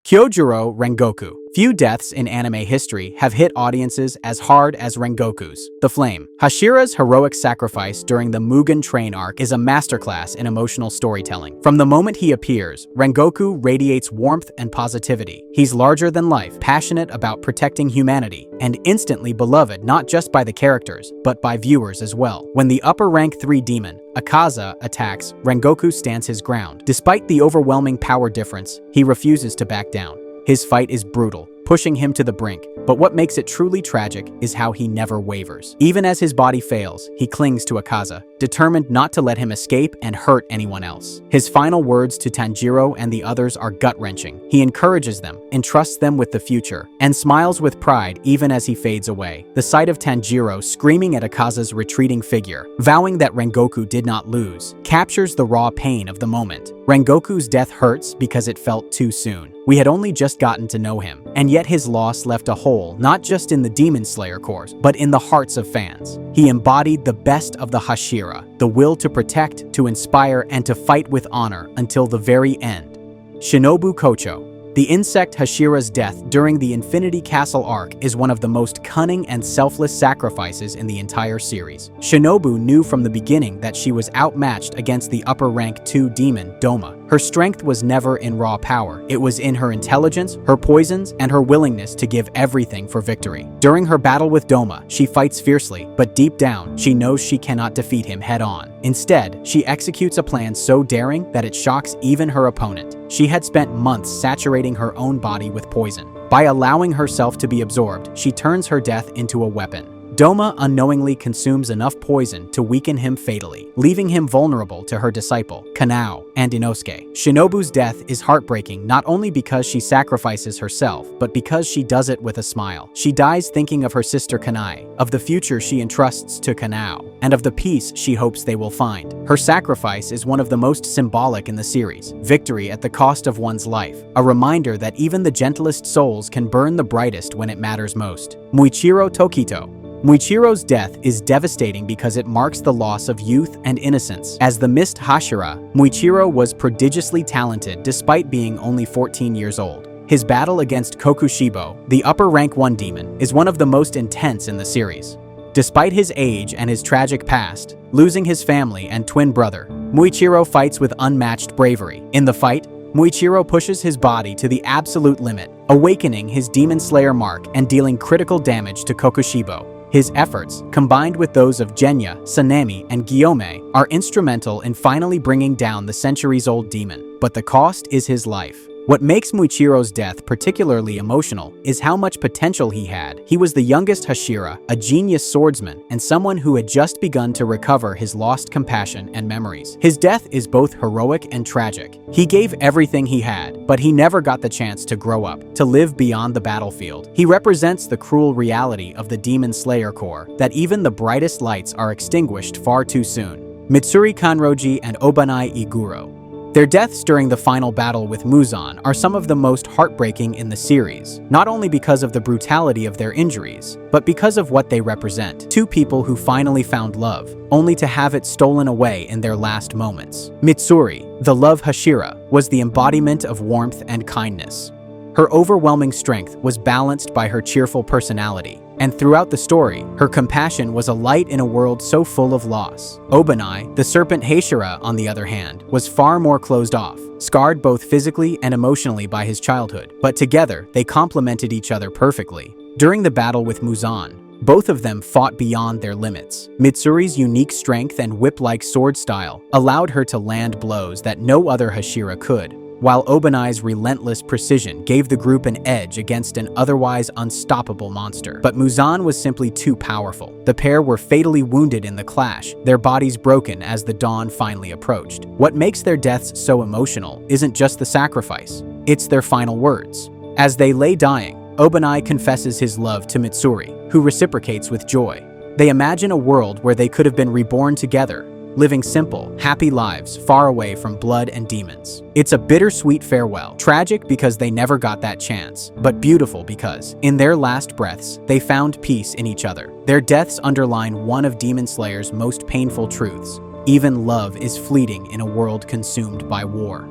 Kyojuro Rengoku. Few deaths in anime history have hit audiences as hard as Rengoku's, the Flame. Hashira's heroic sacrifice during the Mugen Train arc is a masterclass in emotional storytelling. From the moment he appears, Rengoku radiates warmth and positivity. He's larger than life, passionate about protecting humanity, and instantly beloved not just by the characters, but by viewers as well. When the upper rank 3 demon, Akaza, attacks, Rengoku stands his ground. Despite the overwhelming power difference, he refuses to back down. His fight is brutal, pushing him to the brink, but what makes it truly tragic is how he never wavers. Even as his body fails, he clings to Akaza, determined not to let him escape and hurt anyone else. His final words to Tanjiro and the others are gut-wrenching. He encourages them, entrusts them with the future, and smiles with pride even as he fades away. The sight of Tanjiro screaming at Akaza's retreating figure, vowing that Rengoku did not lose, captures the raw pain of the moment. Rengoku's death hurts because it felt too soon. We had only just gotten to know him, and yet his loss left a hole not just in the Demon Slayer Corps, but in the hearts of fans. He embodied the best of the Hashira, the will to protect, to inspire, and to fight with honor until the very end. Shinobu Kocho. The insect Hashira's death during the Infinity Castle arc is one of the most cunning and selfless sacrifices in the entire series. Shinobu knew from the beginning that she was outmatched against the upper rank 2 demon, Doma. Her strength was never in raw power. It was in her intelligence, her poisons, and her willingness to give everything for victory. During her battle with Doma, she fights fiercely, but deep down, she knows she cannot defeat him head-on. Instead, she executes a plan so daring that it shocks even her opponent. She had spent months saturating her own body with poison. By allowing herself to be absorbed, she turns her death into a weapon. Doma unknowingly consumes enough poison to weaken him fatally, leaving him vulnerable to her disciple, Kanao, and Inosuke. Shinobu's death is heartbreaking not only because she sacrifices herself, but because she does it with a smile. She dies thinking of her sister Kanai, of the future she entrusts to Kanao, and of the peace she hopes they will find. Her sacrifice is one of the most symbolic in the series, victory at the cost of one's life, a reminder that even the gentlest souls can burn the brightest when it matters most. Muichiro Tokito. Muichiro's death is devastating because it marks the loss of youth and innocence. As the Mist Hashira, Muichiro was prodigiously talented despite being only 14 years old. His battle against Kokushibo, the upper rank 1 demon, is one of the most intense in the series. Despite his age and his tragic past, losing his family and twin brother, Muichiro fights with unmatched bravery. In the fight, Muichiro pushes his body to the absolute limit, awakening his Demon Slayer mark and dealing critical damage to Kokushibo. His efforts, combined with those of Genya, Sanemi, and Gyome, are instrumental in finally bringing down the centuries-old demon, but the cost is his life. What makes Muichiro's death particularly emotional is how much potential he had. He was the youngest Hashira, a genius swordsman, and someone who had just begun to recover his lost compassion and memories. His death is both heroic and tragic. He gave everything he had, but he never got the chance to grow up, to live beyond the battlefield. He represents the cruel reality of the Demon Slayer Corps, that even the brightest lights are extinguished far too soon. Mitsuri Kanroji and Obanai Iguro. Their deaths during the final battle with Muzan are some of the most heartbreaking in the series, not only because of the brutality of their injuries, but because of what they represent. 2 people who finally found love, only to have it stolen away in their last moments. Mitsuri, the love Hashira, was the embodiment of warmth and kindness. Her overwhelming strength was balanced by her cheerful personality, and throughout the story, her compassion was a light in a world so full of loss. Obanai, the serpent Hashira, on the other hand, was far more closed off, scarred both physically and emotionally by his childhood, but together they complemented each other perfectly. During the battle with Muzan, both of them fought beyond their limits. Mitsuri's unique strength and whip-like sword style allowed her to land blows that no other Hashira could, while Obanai's relentless precision gave the group an edge against an otherwise unstoppable monster. But Muzan was simply too powerful. The pair were fatally wounded in the clash, their bodies broken as the dawn finally approached. What makes their deaths so emotional isn't just the sacrifice, it's their final words. As they lay dying, Obanai confesses his love to Mitsuri, who reciprocates with joy. They imagine a world where they could have been reborn together, living simple, happy lives far away from blood and demons. It's a bittersweet farewell, tragic because they never got that chance, but beautiful because, in their last breaths, they found peace in each other. Their deaths underline one of Demon Slayer's most painful truths: even love is fleeting in a world consumed by war.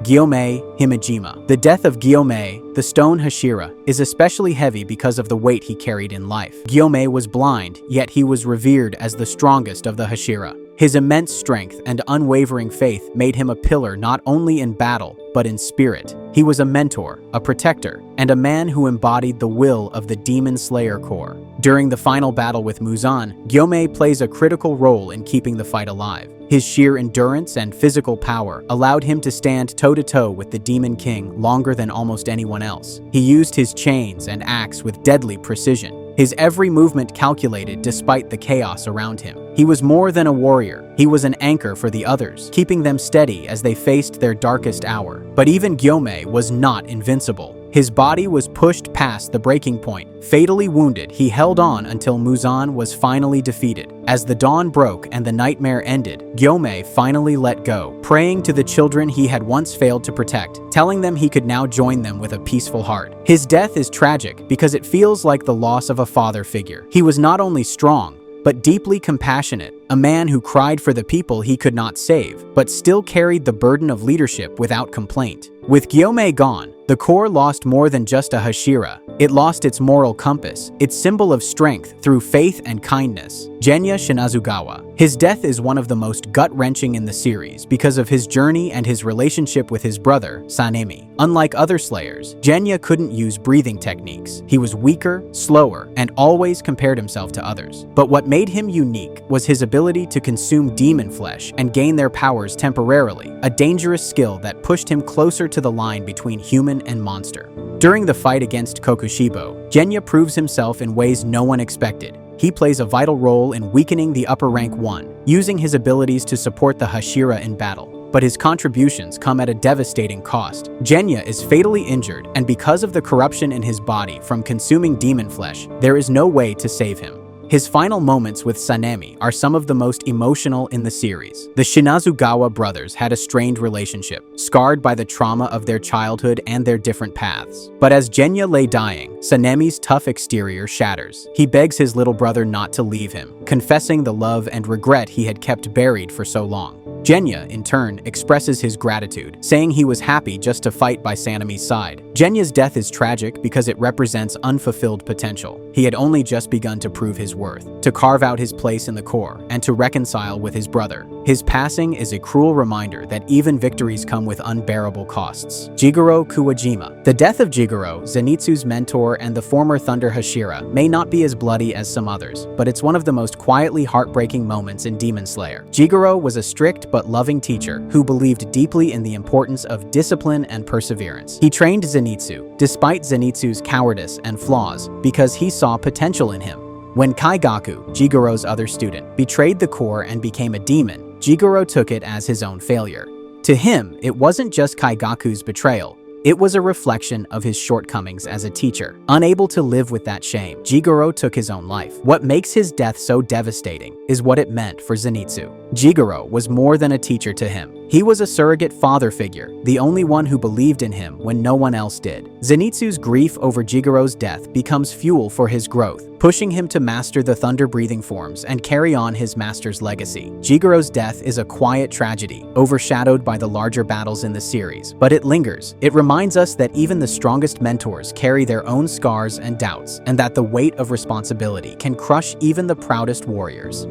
Gyomei Himejima. The death of Gyomei, the stone Hashira, is especially heavy because of the weight he carried in life. Gyomei was blind, yet he was revered as the strongest of the Hashira. His immense strength and unwavering faith made him a pillar not only in battle, but in spirit. He was a mentor, a protector, and a man who embodied the will of the Demon Slayer Corps. During the final battle with Muzan, Gyomei plays a critical role in keeping the fight alive. His sheer endurance and physical power allowed him to stand toe-to-toe with the Demon King longer than almost anyone else. He used his chains and axe with deadly precision, his every movement calculated despite the chaos around him. He was more than a warrior, he was an anchor for the others, keeping them steady as they faced their darkest hour. But even Gyomei was not invincible. His body was pushed past the breaking point. Fatally wounded, he held on until Muzan was finally defeated. As the dawn broke and the nightmare ended, Gyomei finally let go, praying to the children he had once failed to protect, telling them he could now join them with a peaceful heart. His death is tragic because it feels like the loss of a father figure. He was not only strong, but deeply compassionate, a man who cried for the people he could not save, but still carried the burden of leadership without complaint. With Gyomei gone, the Corps lost more than just a Hashira. It lost its moral compass, its symbol of strength through faith and kindness. Genya Shinazugawa. His death is one of the most gut-wrenching in the series because of his journey and his relationship with his brother, Sanemi. Unlike other Slayers, Genya couldn't use breathing techniques. He was weaker, slower, and always compared himself to others. But what made him unique was his ability to consume demon flesh and gain their powers temporarily, a dangerous skill that pushed him closer to the line between human and monster. During the fight against Kokushibo, Genya proves himself in ways no one expected. He plays a vital role in weakening the upper rank 1, using his abilities to support the Hashira in battle. But his contributions come at a devastating cost. Genya is fatally injured, and because of the corruption in his body from consuming demon flesh, there is no way to save him. His final moments with Sanemi are some of the most emotional in the series. The Shinazugawa brothers had a strained relationship, scarred by the trauma of their childhood and their different paths. But as Genya lay dying, Sanemi's tough exterior shatters. He begs his little brother not to leave him, confessing the love and regret he had kept buried for so long. Genya, in turn, expresses his gratitude, saying he was happy just to fight by Sanemi's side. Genya's death is tragic because it represents unfulfilled potential. He had only just begun to prove his worth, to carve out his place in the Corps, and to reconcile with his brother. His passing is a cruel reminder that even victories come with unbearable costs. Jigoro Kuwajima. The death of Jigoro, Zenitsu's mentor and the former Thunder Hashira, may not be as bloody as some others, but it's one of the most quietly heartbreaking moments in Demon Slayer. Jigoro was a strict but loving teacher who believed deeply in the importance of discipline and perseverance. He trained Zenitsu, despite Zenitsu's cowardice and flaws, because he saw potential in him. When Kaigaku, Jigoro's other student, betrayed the Corps and became a demon, Jigoro took it as his own failure. To him, it wasn't just Kaigaku's betrayal. It was a reflection of his shortcomings as a teacher. Unable to live with that shame, Jigoro took his own life. What makes his death so devastating is what it meant for Zenitsu. Jigoro was more than a teacher to him. He was a surrogate father figure, the only one who believed in him when no one else did. Zenitsu's grief over Jigoro's death becomes fuel for his growth, pushing him to master the thunder-breathing forms and carry on his master's legacy. Jigoro's death is a quiet tragedy, overshadowed by the larger battles in the series, but it lingers. It reminds us that even the strongest mentors carry their own scars and doubts, and that the weight of responsibility can crush even the proudest warriors.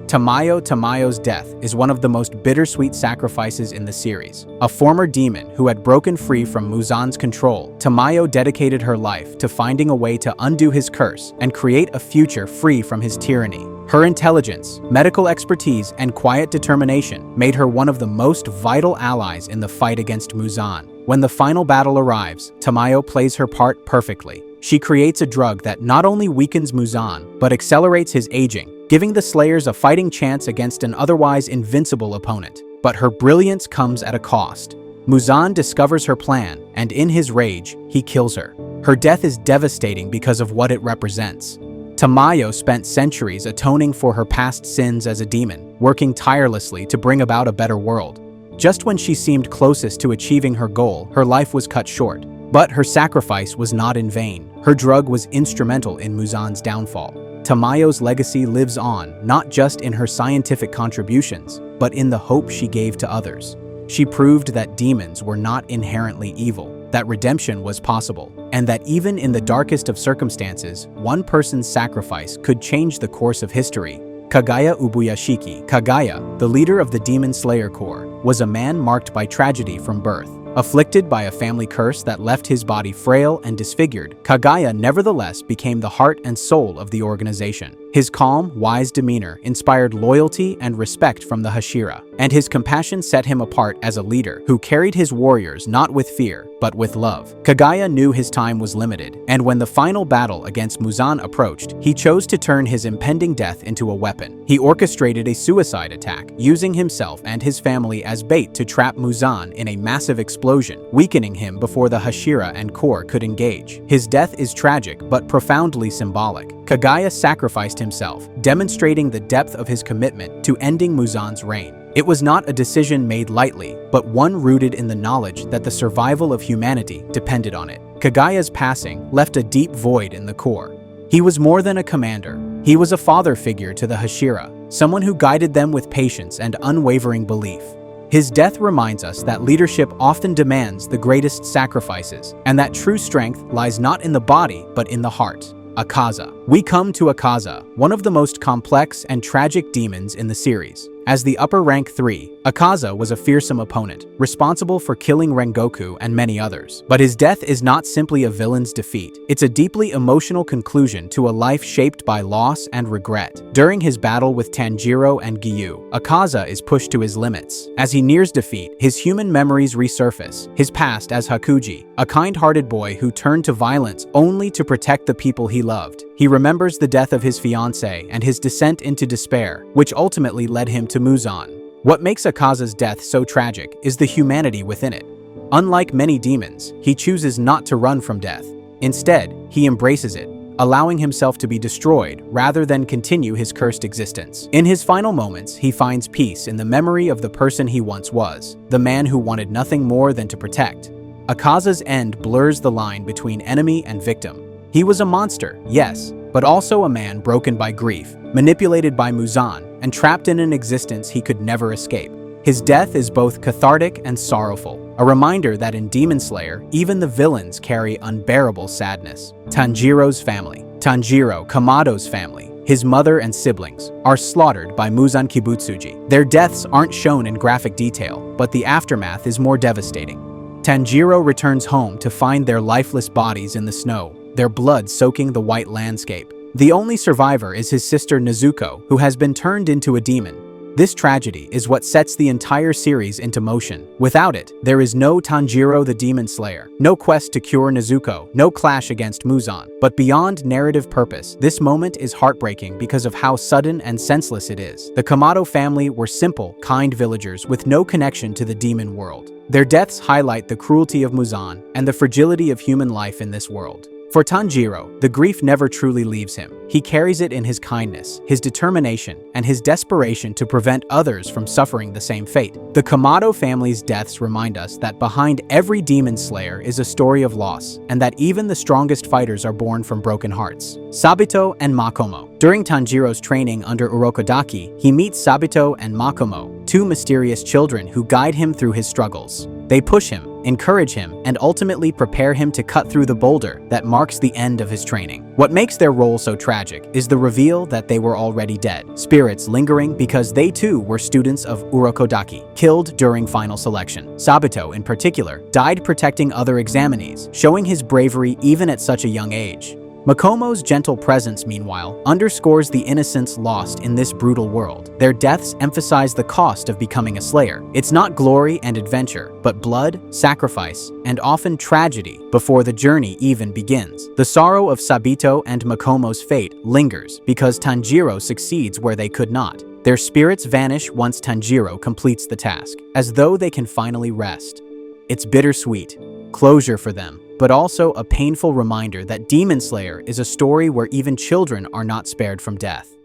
Tamayo's death is one of the most bittersweet sacrifices in the series. A former demon who had broken free from Muzan's control, Tamayo dedicated her life to finding a way to undo his curse and create a future free from his tyranny. Her intelligence, medical expertise, and quiet determination made her one of the most vital allies in the fight against Muzan. When the final battle arrives, Tamayo plays her part perfectly. She creates a drug that not only weakens Muzan, but accelerates his aging, giving the Slayers a fighting chance against an otherwise invincible opponent. But her brilliance comes at a cost. Muzan discovers her plan, and in his rage, he kills her. Her death is devastating because of what it represents. Tamayo spent centuries atoning for her past sins as a demon, working tirelessly to bring about a better world. Just when she seemed closest to achieving her goal, her life was cut short. But her sacrifice was not in vain. Her drug was instrumental in Muzan's downfall. Tamayo's legacy lives on, not just in her scientific contributions, but in the hope she gave to others. She proved that demons were not inherently evil, that redemption was possible, and that even in the darkest of circumstances, one person's sacrifice could change the course of history. Kagaya Ubuyashiki, Kagaya, the leader of the Demon Slayer Corps, was a man marked by tragedy from birth. Afflicted by a family curse that left his body frail and disfigured, Kagaya nevertheless became the heart and soul of the organization. His calm, wise demeanor inspired loyalty and respect from the Hashira, and his compassion set him apart as a leader who carried his warriors not with fear, but with love. Kagaya knew his time was limited, and when the final battle against Muzan approached, he chose to turn his impending death into a weapon. He orchestrated a suicide attack, using himself and his family as bait to trap Muzan in a massive explosion, weakening him before the Hashira and Corps could engage. His death is tragic but profoundly symbolic. Kagaya sacrificed himself, demonstrating the depth of his commitment to ending Muzan's reign. It was not a decision made lightly, but one rooted in the knowledge that the survival of humanity depended on it. Kagaya's passing left a deep void in the Corps. He was more than a commander. He was a father figure to the Hashira, someone who guided them with patience and unwavering belief. His death reminds us that leadership often demands the greatest sacrifices, and that true strength lies not in the body, but in the heart. Akaza. We come to Akaza, one of the most complex and tragic demons in the series. As the upper rank 3, Akaza was a fearsome opponent, responsible for killing Rengoku and many others. But his death is not simply a villain's defeat. It's a deeply emotional conclusion to a life shaped by loss and regret. During his battle with Tanjiro and Gyu, Akaza is pushed to his limits. As he nears defeat, his human memories resurface, his past as Hakuji, a kind-hearted boy who turned to violence only to protect the people he loved. He remembers the death of his fiancée and his descent into despair, which ultimately led him to Muzan. What makes Akaza's death so tragic is the humanity within it. Unlike many demons, he chooses not to run from death. Instead, he embraces it, allowing himself to be destroyed rather than continue his cursed existence. In his final moments, he finds peace in the memory of the person he once was, the man who wanted nothing more than to protect. Akaza's end blurs the line between enemy and victim. He was a monster, yes, but also a man broken by grief, manipulated by Muzan, and trapped in an existence he could never escape. His death is both cathartic and sorrowful, a reminder that in Demon Slayer, even the villains carry unbearable sadness. Tanjiro's family. Tanjiro, Kamado's family, his mother and siblings, are slaughtered by Muzan Kibutsuji. Their deaths aren't shown in graphic detail, but the aftermath is more devastating. Tanjiro returns home to find their lifeless bodies in the snow, their blood soaking the white landscape. The only survivor is his sister Nezuko, who has been turned into a demon. This tragedy is what sets the entire series into motion. Without it, there is no Tanjiro the Demon Slayer, no quest to cure Nezuko, no clash against Muzan. But beyond narrative purpose, this moment is heartbreaking because of how sudden and senseless it is. The Kamado family were simple, kind villagers with no connection to the demon world. Their deaths highlight the cruelty of Muzan and the fragility of human life in this world. For Tanjiro, the grief never truly leaves him. He carries it in his kindness, his determination, and his desperation to prevent others from suffering the same fate. The Kamado family's deaths remind us that behind every demon slayer is a story of loss, and that even the strongest fighters are born from broken hearts. Sabito and Makomo. During Tanjiro's training under Urokodaki, he meets Sabito and Makomo, two mysterious children who guide him through his struggles. They push him, encourage him, and ultimately prepare him to cut through the boulder that marks the end of his training. What makes their role so tragic is the reveal that they were already dead, spirits lingering because they too were students of Urokodaki, killed during final selection. Sabito, in particular, died protecting other examinees, showing his bravery even at such a young age. Makomo's gentle presence, meanwhile, underscores the innocence lost in this brutal world. Their deaths emphasize the cost of becoming a slayer. It's not glory and adventure, but blood, sacrifice, and often tragedy before the journey even begins. The sorrow of Sabito and Makomo's fate lingers because Tanjiro succeeds where they could not. Their spirits vanish once Tanjiro completes the task, as though they can finally rest. It's bittersweet, closure for them, but also a painful reminder that Demon Slayer is a story where even children are not spared from death.